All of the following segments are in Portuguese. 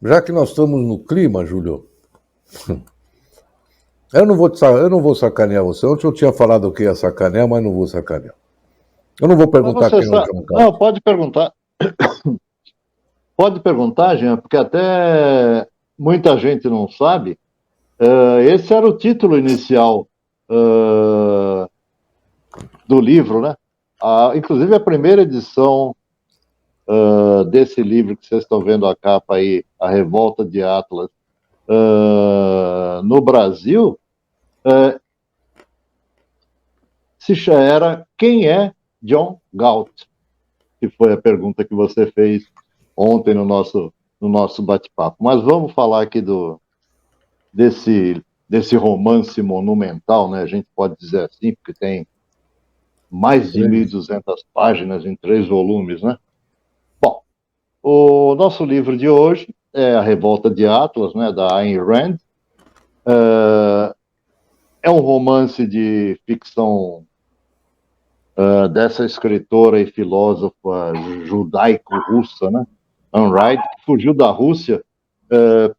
Já que nós estamos no clima, Júlio, eu não vou sacanear você. Ontem eu tinha falado que ia sacanear, mas não vou sacanear. Eu não vou Mas perguntar você quem é o sabe. John Não, Galt. pode perguntar. Pode perguntar, Jean, porque até muita gente não sabe. Esse era o título inicial do livro, né? Inclusive a primeira edição desse livro que vocês estão vendo a capa aí, A Revolta de Atlas, no Brasil, era Quem é John Galt? Que foi a pergunta que você fez ontem no nosso bate-papo. Mas vamos falar aqui desse romance monumental, né? A gente pode dizer assim, porque tem mais de 1.200 páginas em 3 volumes, né? Bom, o nosso livro de hoje é A Revolta de Atlas, né, da Ayn Rand. É um romance de ficção dessa escritora e filósofa judaico-russa, né? Ayn Rand, que fugiu da Rússia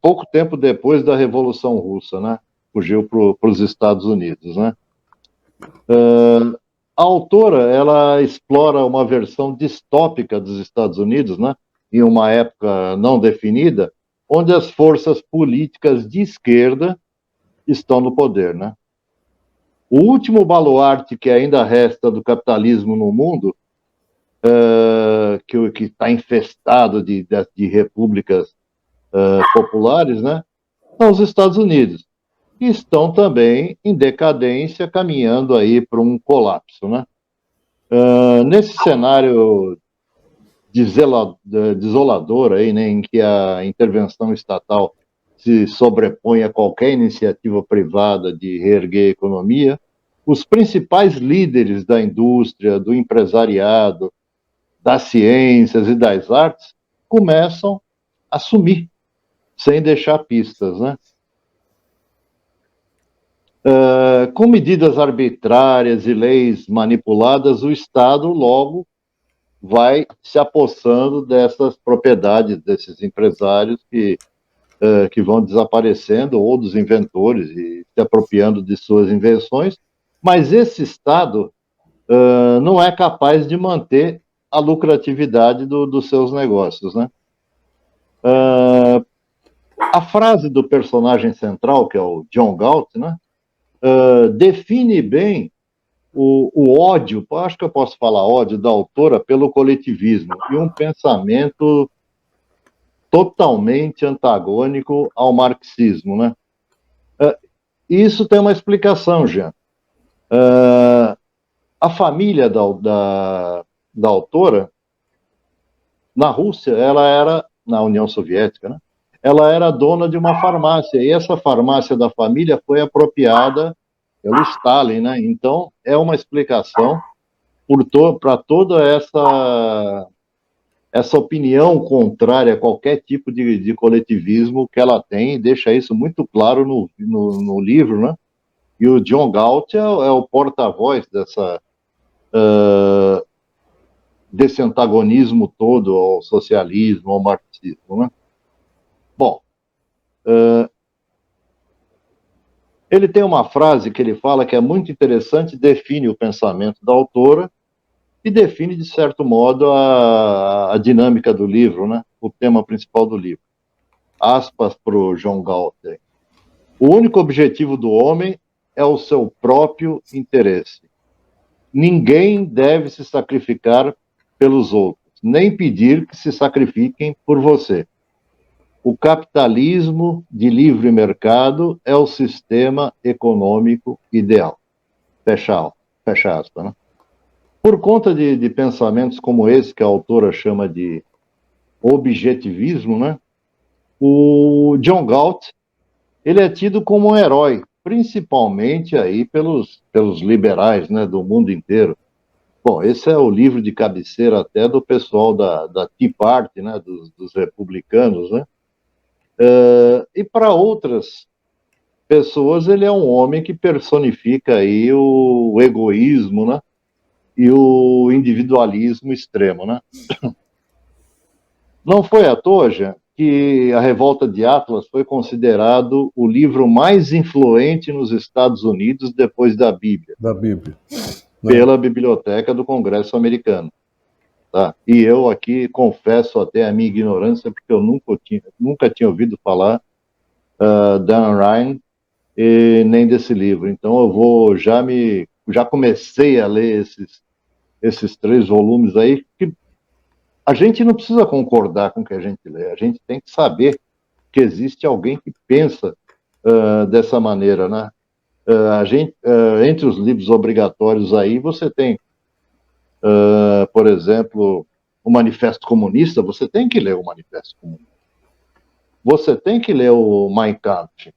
pouco tempo depois da Revolução Russa, né? Fugiu para os Estados Unidos, né? A autora, ela explora uma versão distópica dos Estados Unidos, né? Em uma época não definida, onde as forças políticas de esquerda estão no poder, né? O último baluarte que ainda resta do capitalismo no mundo, que está infestado de repúblicas populares, né? São os Estados Unidos, que estão também em decadência, caminhando aí para um colapso, né? Nesse cenário desolador aí, né, em que a intervenção estatal se sobrepõe a qualquer iniciativa privada de reerguer a economia, os principais líderes da indústria, do empresariado, das ciências e das artes começam a sumir, sem deixar pistas, né? Com medidas arbitrárias e leis manipuladas, o Estado logo vai se apossando dessas propriedades, desses empresários que vão desaparecendo, ou dos inventores, e se apropriando de suas invenções, mas esse Estado não é capaz de manter a lucratividade dos seus negócios, né? A frase do personagem central, que é o John Galt, né, define bem o ódio, acho que eu posso falar ódio da autora pelo coletivismo e um pensamento totalmente antagônico ao marxismo, né? Isso tem uma explicação, Jean. A família da autora, na Rússia, ela era, na União Soviética, né? Ela era dona de uma farmácia, e essa farmácia da família foi apropriada pelo Stalin, né? Então, é uma explicação para toda essa opinião contrária a qualquer tipo de coletivismo que ela tem, e deixa isso muito claro no livro, né? E o John Galt é o porta-voz desse antagonismo todo ao socialismo, ao marxismo, né? Bom, ele tem uma frase que ele fala que é muito interessante, define o pensamento da autora e define, de certo modo, a dinâmica do livro, né? O tema principal do livro. Aspas para o John Galt. O único objetivo do homem é o seu próprio interesse. Ninguém deve se sacrificar pelos outros, nem pedir que se sacrifiquem por você. O capitalismo de livre mercado é o sistema econômico ideal. Fecha aspas, né? Por conta de pensamentos como esse, que a autora chama de objetivismo, né? O John Galt, ele é tido como um herói, principalmente aí pelos liberais, né, do mundo inteiro. Bom, esse é o livro de cabeceira até do pessoal da Tea Party, né, dos republicanos, né? E para outras pessoas, ele é um homem que personifica aí o egoísmo, né? E o individualismo extremo, né? Não foi à toa, Jean, que A Revolta de Atlas foi considerado o livro mais influente nos Estados Unidos depois da Bíblia, Da Bíblia. pela Biblioteca do Congresso Americano. Tá? E eu aqui confesso até a minha ignorância, porque eu nunca tinha ouvido falar Dan Ryan nem desse livro. Então eu vou já comecei a ler esses 3 volumes aí, que a gente não precisa concordar com o que a gente lê, a gente tem que saber que existe alguém que pensa dessa maneira, né? Entre os livros obrigatórios aí, você tem, por exemplo, o Manifesto Comunista. Você tem que ler o Manifesto Comunista. Você tem que ler o Mein Kampf.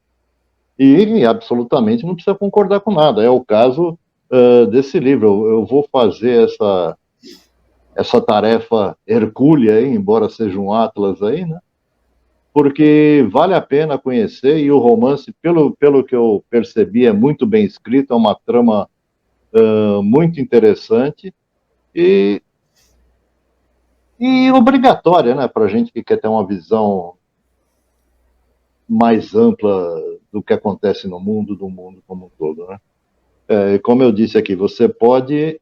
E absolutamente não precisa concordar com nada. É o caso desse livro. Eu vou fazer essa tarefa hercúlea aí, embora seja um atlas aí, né? Porque vale a pena conhecer, e o romance, pelo que eu percebi, é muito bem escrito, é uma trama muito interessante e obrigatória, né, para a gente que quer ter uma visão mais ampla do que acontece no mundo, do mundo como um todo, né? Como eu disse aqui, você pode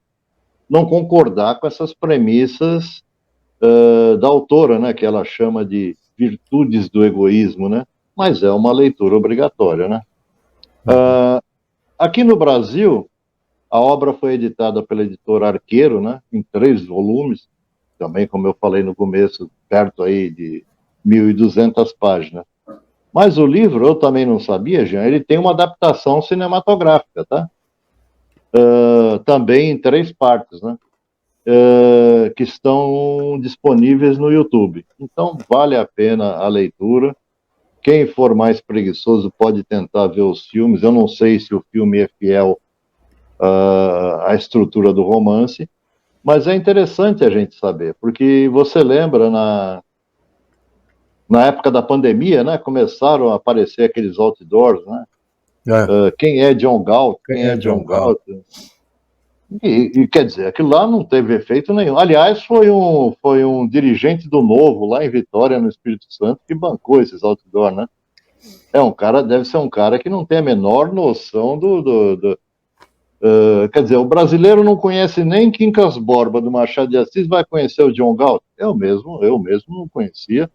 não concordar com essas premissas da autora, né, que ela chama de virtudes do egoísmo, né? Mas é uma leitura obrigatória, né? Aqui no Brasil, a obra foi editada pela editora Arqueiro, né, em 3 volumes, também, como eu falei no começo, perto aí de 1.200 páginas. Mas o livro, eu também não sabia, Jean, ele tem uma adaptação cinematográfica, tá? Também em 3 partes, né? Que estão disponíveis no YouTube. Então, vale a pena a leitura. Quem for mais preguiçoso pode tentar ver os filmes. Eu não sei se o filme é fiel à estrutura do romance, mas é interessante a gente saber, porque você lembra, na época da pandemia, né, começaram a aparecer aqueles outdoors, né? Quem é John Galt? Quem é John Galt? E quer dizer, aquilo lá não teve efeito nenhum. Aliás, foi um dirigente do Novo, lá em Vitória, no Espírito Santo, que bancou esses outdoors, né? Deve ser um cara que não tem a menor noção quer dizer, o brasileiro não conhece nem Quincas Borba do Machado de Assis, vai conhecer o John Galt? Eu mesmo não conhecia,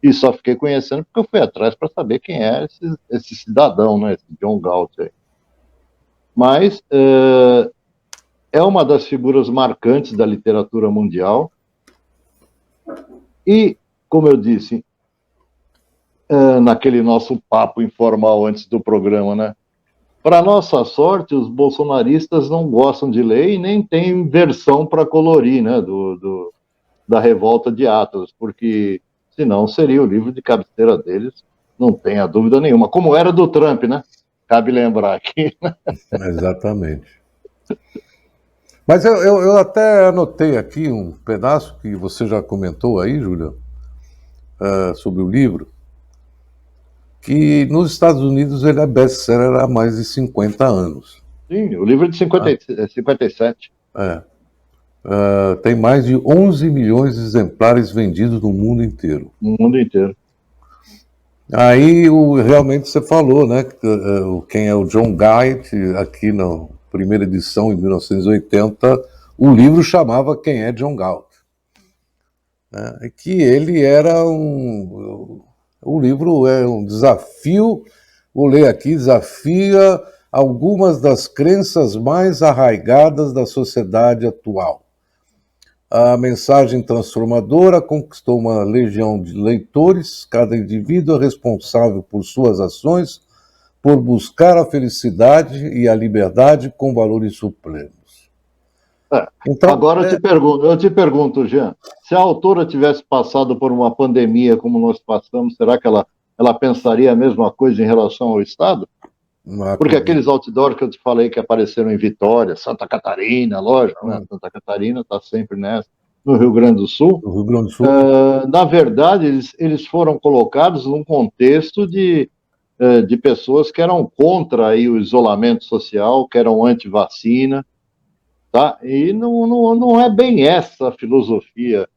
e só fiquei conhecendo porque eu fui atrás para saber quem é esse cidadão, né, esse John Galt aí. Mas é uma das figuras marcantes da literatura mundial, e, como eu disse, naquele nosso papo informal antes do programa, né, para nossa sorte, os bolsonaristas não gostam de ler e nem tem versão para colorir, né, da Revolta de Atlas, porque senão seria o livro de cabeceira deles, não tenha dúvida nenhuma, como era do Trump, né? Cabe lembrar aqui. Né? Exatamente. Mas eu até anotei aqui um pedaço que você já comentou aí, Júlia, sobre o livro, que nos Estados Unidos ele é best-seller há mais de 50 anos. Sim, o livro é de 57. Tem mais de 11 milhões de exemplares vendidos no mundo inteiro. No mundo inteiro. Aí realmente você falou, né? Quem é o John Galt, aqui na primeira edição, em 1980, o livro chamava Quem é John Galt. Que ele era o livro é um desafio, vou ler aqui, desafia algumas das crenças mais arraigadas da sociedade atual. A mensagem transformadora conquistou uma legião de leitores, cada indivíduo é responsável por suas ações, por buscar a felicidade e a liberdade com valores supremos. Então, agora eu te pergunto, Jean, se a autora tivesse passado por uma pandemia como nós passamos, será que ela pensaria a mesma coisa em relação ao Estado? Porque aqueles outdoors que eu te falei que apareceram em Vitória, Santa Catarina, lógico, né? Santa Catarina está sempre nessa, no Rio Grande do Sul. No Rio Grande do Sul. Na verdade, eles foram colocados num contexto de pessoas que eram contra aí o isolamento social, que eram anti-vacina, tá? E não é bem essa a filosofia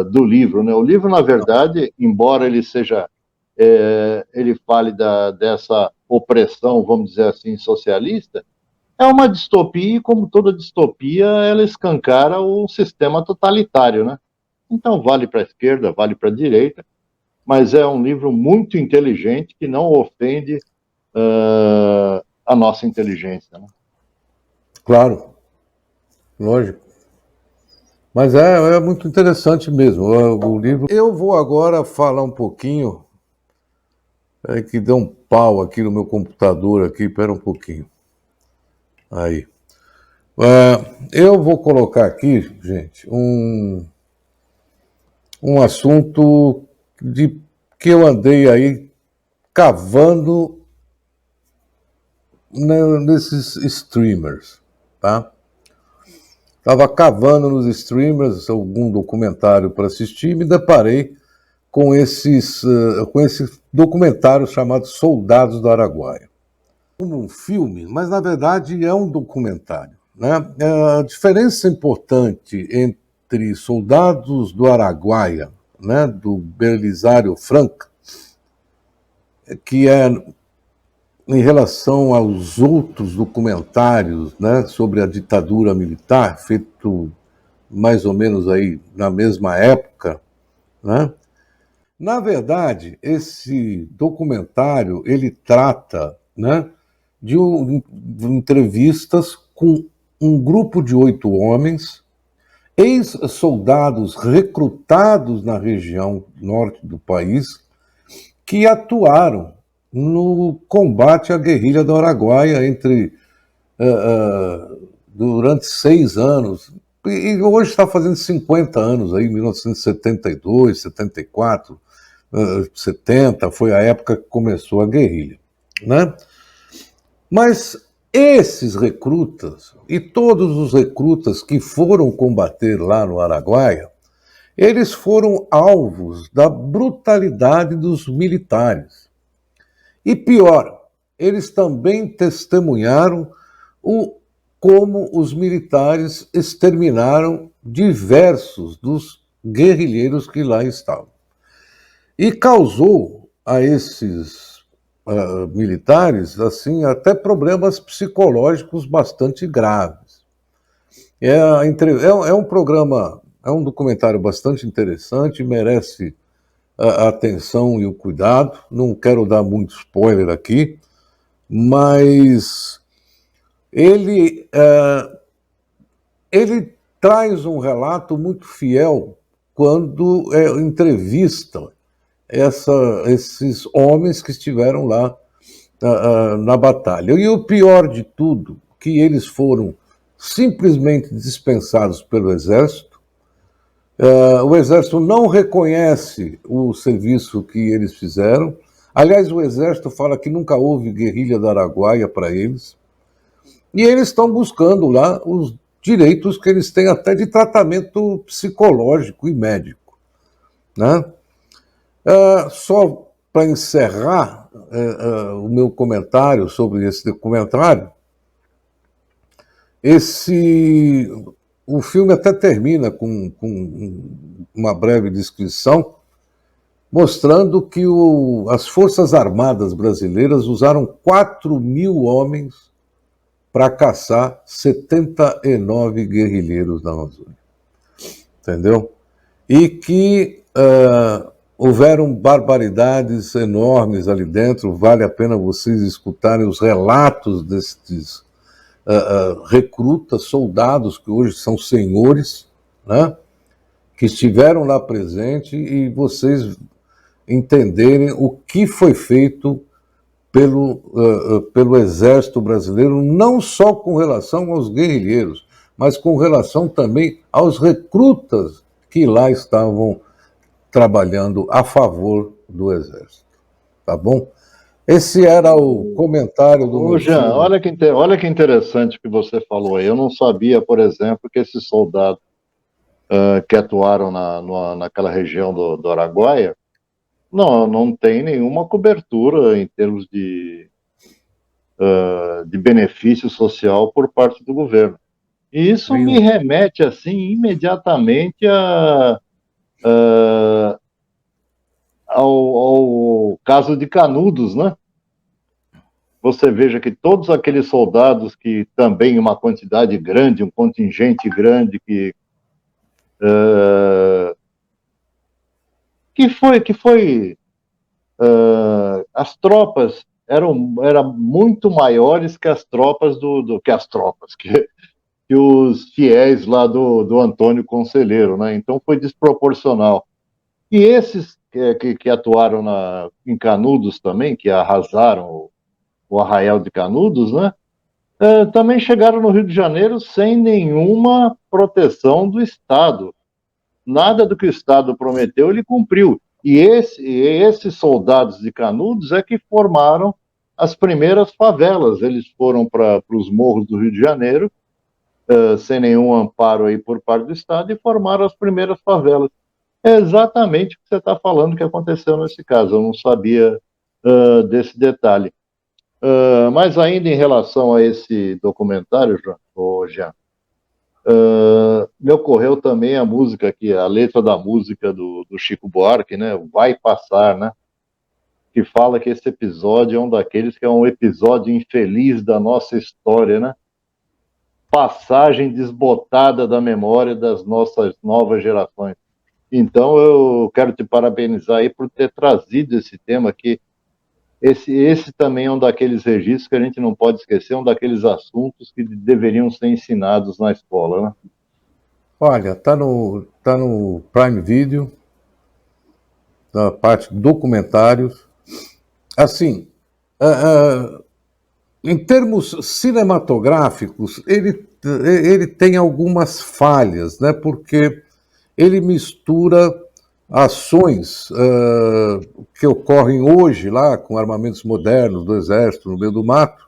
do livro, né? O livro, na verdade, embora ele seja, ele fale dessa opressão, vamos dizer assim, socialista, é uma distopia e, como toda distopia, ela escancara o sistema totalitário, né? Então, vale para a esquerda, vale para a direita, mas é um livro muito inteligente que não ofende a nossa inteligência, né? Claro, lógico. Mas é muito interessante mesmo o livro. Eu vou agora falar um pouquinho, que deu um pau aqui no meu computador aqui, espera um pouquinho. Aí. Eu vou colocar aqui, gente, um assunto que eu andei aí cavando nesses streamers, tá? Estava cavando nos streamers algum documentário para assistir e me deparei com com esse documentário chamado Soldados do Araguaia. Como um filme, mas na verdade é um documentário, né? A diferença importante entre Soldados do Araguaia, né, do Belisário Franco, que é em relação aos outros documentários, né, sobre a ditadura militar, feito mais ou menos aí na mesma época, né? Na verdade, esse documentário ele trata, né, de entrevistas com um grupo de 8 homens, ex-soldados recrutados na região norte do país, que atuaram no combate à guerrilha do Araguaia durante 6 anos. E hoje está fazendo 50 anos, aí, 1972, 74, 70, foi a época que começou a guerrilha, né? Mas esses recrutas, e todos os recrutas que foram combater lá no Araguaia, eles foram alvos da brutalidade dos militares. E pior, eles também testemunharam como os militares exterminaram diversos dos guerrilheiros que lá estavam. E causou a esses militares assim até problemas psicológicos bastante graves. É um programa, é um documentário bastante interessante, merece a atenção e o cuidado. Não quero dar muito spoiler aqui, mas ele traz um relato muito fiel quando entrevista esses homens que estiveram lá na batalha. E o pior de tudo, que eles foram simplesmente dispensados pelo Exército. O Exército não reconhece o serviço que eles fizeram. Aliás, o Exército fala que nunca houve guerrilha da Araguaia para eles. E eles estão buscando lá os direitos que eles têm até de tratamento psicológico e médico, né? Só para encerrar o meu comentário sobre esse documentário, o filme até termina com uma breve descrição, mostrando que as Forças Armadas brasileiras usaram 4.000 homens para caçar 79 guerrilheiros na Amazônia. Entendeu? E que houveram barbaridades enormes ali dentro. Vale a pena vocês escutarem os relatos destes recrutas, soldados que hoje são senhores, né, que estiveram lá presentes, e vocês entenderem o que foi feito pelo Exército Brasileiro, não só com relação aos guerrilheiros, mas com relação também aos recrutas que lá estavam trabalhando a favor do Exército. Tá bom? Esse era o comentário do meu Jean, filme. olha que interessante o que você falou aí. Eu não sabia, por exemplo, que esses soldados que atuaram naquela região do Araguaia não tem nenhuma cobertura em termos de benefício social por parte do governo. E isso me remete, assim, imediatamente ao caso de Canudos, né? Você veja que todos aqueles soldados que também uma quantidade grande, um contingente grande que foi as tropas eram muito maiores que as tropas que os fiéis lá do Antônio Conselheiro, né? Então foi desproporcional. E esses que atuaram em Canudos também, que arrasaram o Arraial de Canudos, né? Também chegaram no Rio de Janeiro sem nenhuma proteção do Estado. Nada do que o Estado prometeu ele cumpriu. E esses soldados de Canudos é que formaram as primeiras favelas. Eles foram para os morros do Rio de Janeiro, sem nenhum amparo aí por parte do Estado, e formaram as primeiras favelas. É exatamente o que você está falando que aconteceu nesse caso. Eu não sabia desse detalhe. Mas ainda em relação a esse documentário, Jean, me ocorreu também a música aqui, a letra da música do Chico Buarque, né? Vai Passar, né? Que fala que esse episódio é um daqueles que é um episódio infeliz da nossa história, né? Passagem desbotada da memória das nossas novas gerações. Então eu quero te parabenizar aí por ter trazido esse tema aqui. Esse também é um daqueles registros que a gente não pode esquecer, um daqueles assuntos que deveriam ser ensinados na escola, né? Olha, tá no Prime Video, na parte documentários. Assim, em termos cinematográficos, ele tem algumas falhas, né? Porque ele mistura ações que ocorrem hoje lá com armamentos modernos do exército no meio do mato,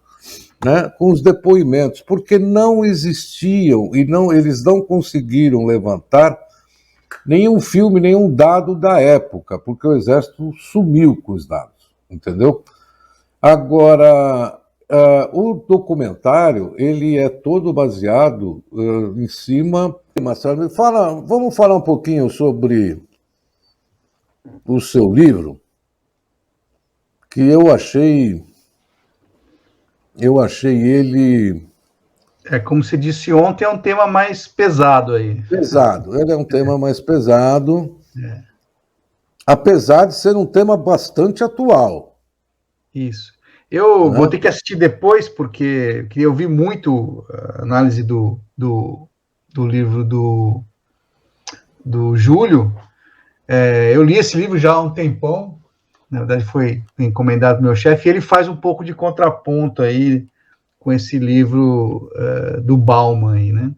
né, com os depoimentos, porque não existiam e eles não conseguiram levantar nenhum filme, nenhum dado da época, porque o exército sumiu com os dados, entendeu? Agora, o documentário, ele é todo baseado em cima... Vamos falar um pouquinho sobre o seu livro, que eu achei ele... Como se disse ontem, é um tema mais pesado aí. Pesado, ele é um tema mais pesado, apesar de ser um tema bastante atual. Isso. Eu vou ter que assistir depois, porque queria ouvir muito a análise do livro do Júlio. Eu li esse livro já há um tempão, na verdade foi encomendado do meu chefe, e ele faz um pouco de contraponto aí com esse livro do Bauman aí, né?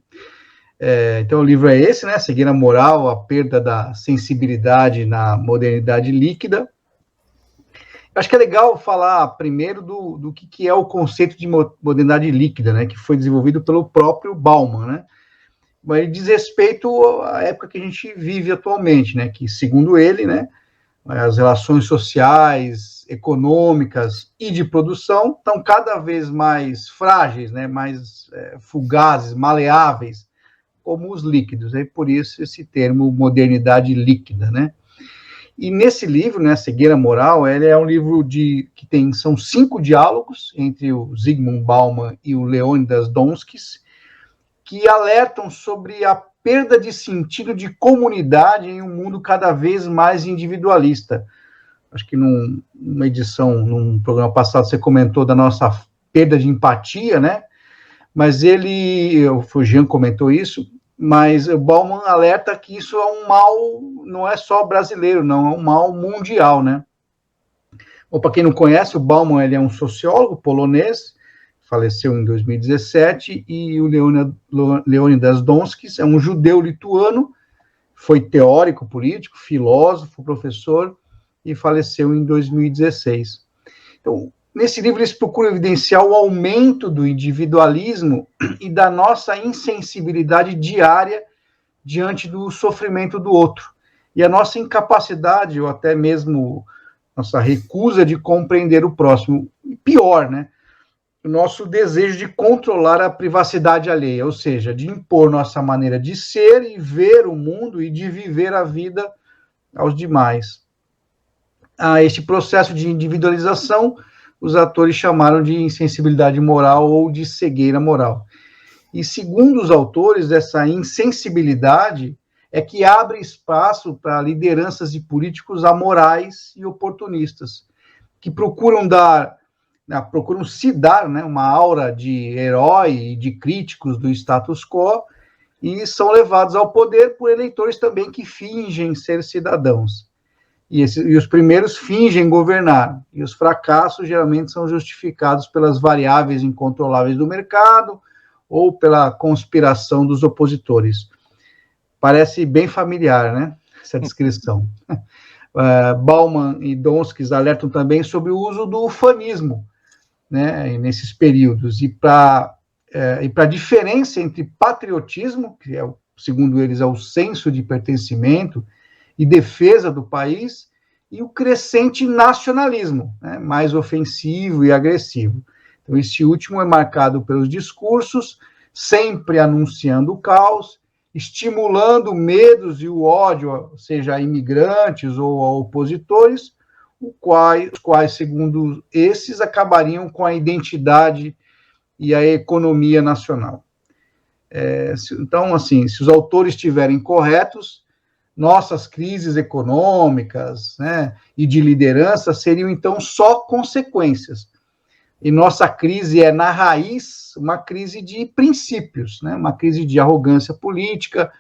Então o livro é esse, né? Cegueira Moral, a perda da sensibilidade na modernidade líquida. Eu acho que é legal falar primeiro do que é o conceito de modernidade líquida, né? Que foi desenvolvido pelo próprio Bauman, né? Mas ele diz respeito à época que a gente vive atualmente, né? Que, segundo ele, né, as relações sociais, econômicas e de produção estão cada vez mais frágeis, né? Mais fugazes, maleáveis, como os líquidos. E por isso esse termo modernidade líquida, né? E nesse livro, né, Cegueira Moral, ele é um livro são 5 diálogos entre o Zygmunt Bauman e o Leônidas Donskis, que alertam sobre a perda de sentido de comunidade em um mundo cada vez mais individualista. Acho que numa edição, num programa passado, você comentou da nossa perda de empatia, né? Mas o Jean comentou isso, mas o Bauman alerta que isso é um mal, não é só brasileiro, não, é um mal mundial, né? Para quem não conhece, o Bauman ele é um sociólogo polonês, faleceu em 2017, e o Leônidas Donskis é um judeu lituano, foi teórico político, filósofo, professor, e faleceu em 2016. Então, nesse livro eles procuram evidenciar o aumento do individualismo e da nossa insensibilidade diária diante do sofrimento do outro, e a nossa incapacidade, ou até mesmo nossa recusa de compreender o próximo. E pior, né? O nosso desejo de controlar a privacidade alheia, ou seja, de impor nossa maneira de ser e ver o mundo e de viver a vida aos demais. A este processo de individualização, os autores chamaram de insensibilidade moral ou de cegueira moral. E, segundo os autores, essa insensibilidade é que abre espaço para lideranças e políticos amorais e oportunistas, que procuram se dar, né, uma aura de herói e de críticos do status quo, e são levados ao poder por eleitores também que fingem ser cidadãos. E os primeiros fingem governar, e os fracassos geralmente são justificados pelas variáveis incontroláveis do mercado ou pela conspiração dos opositores. Parece bem familiar, né, essa descrição. Bauman e Donskis alertam também sobre o uso do ufanismo, né, nesses períodos, e para a diferença entre patriotismo, que segundo eles é o senso de pertencimento e defesa do país, e o crescente nacionalismo, né, mais ofensivo e agressivo. Então, esse último é marcado pelos discursos, sempre anunciando o caos, estimulando medos e o ódio, seja a imigrantes ou a opositores, os quais, segundo esses, acabariam com a identidade e a economia nacional. Então, assim, se os autores estiverem corretos, nossas crises econômicas, né, e de liderança seriam, então, só consequências. E nossa crise é, na raiz, uma crise de princípios, né, uma crise de arrogância política,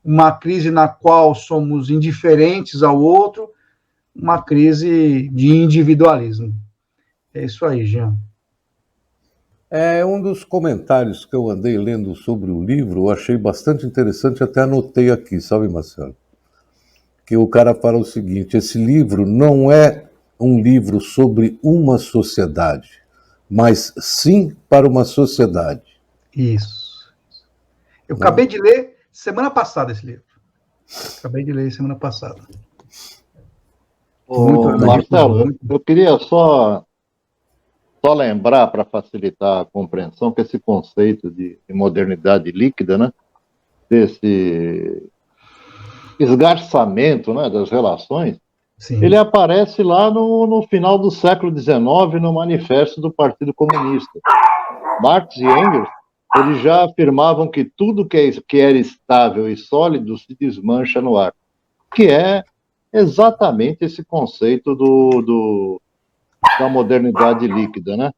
uma crise na qual somos indiferentes ao outro, uma crise de individualismo. É isso aí, Jean. Um dos comentários que eu andei lendo sobre o livro, eu achei bastante interessante, até anotei aqui, sabe, Marcelo? Que o cara fala o seguinte: esse livro não é um livro sobre uma sociedade, mas sim para uma sociedade. Isso. Eu acabei de ler semana passada esse livro. Acabei de ler semana passada. Marcelo, eu queria só lembrar, para facilitar a compreensão, que esse conceito de modernidade líquida, né, desse esgarçamento, né, das relações, sim, ele aparece lá no final do século XIX, no Manifesto do Partido Comunista. Marx e Engels, eles já afirmavam que tudo que era estável e sólido se desmancha no ar, que é exatamente esse conceito da modernidade líquida, né?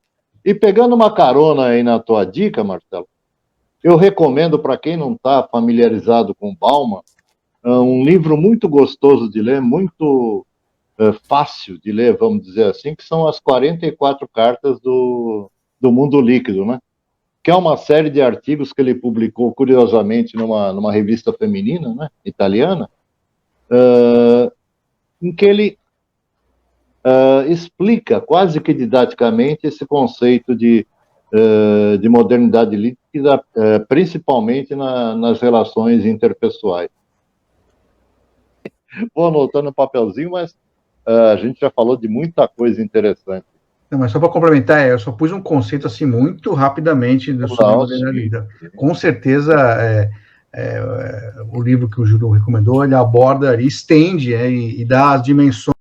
E pegando uma carona aí na tua dica, Marcelo, eu recomendo para quem não está familiarizado com Bauman, um livro muito gostoso de ler, muito fácil de ler, vamos dizer assim, que são as 44 cartas do mundo líquido, né? Que é uma série de artigos que ele publicou, curiosamente, numa revista feminina, né, italiana, em que ele explica quase que didaticamente esse conceito de modernidade líquida, principalmente nas relações interpessoais. Vou anotando no papelzinho, mas a gente já falou de muita coisa interessante. Não, mas só para complementar, eu só pus um conceito assim muito rapidamente sobre a modernidade líquida. Com certeza, o livro que o Júlio recomendou, ele aborda, ele estende e dá as dimensões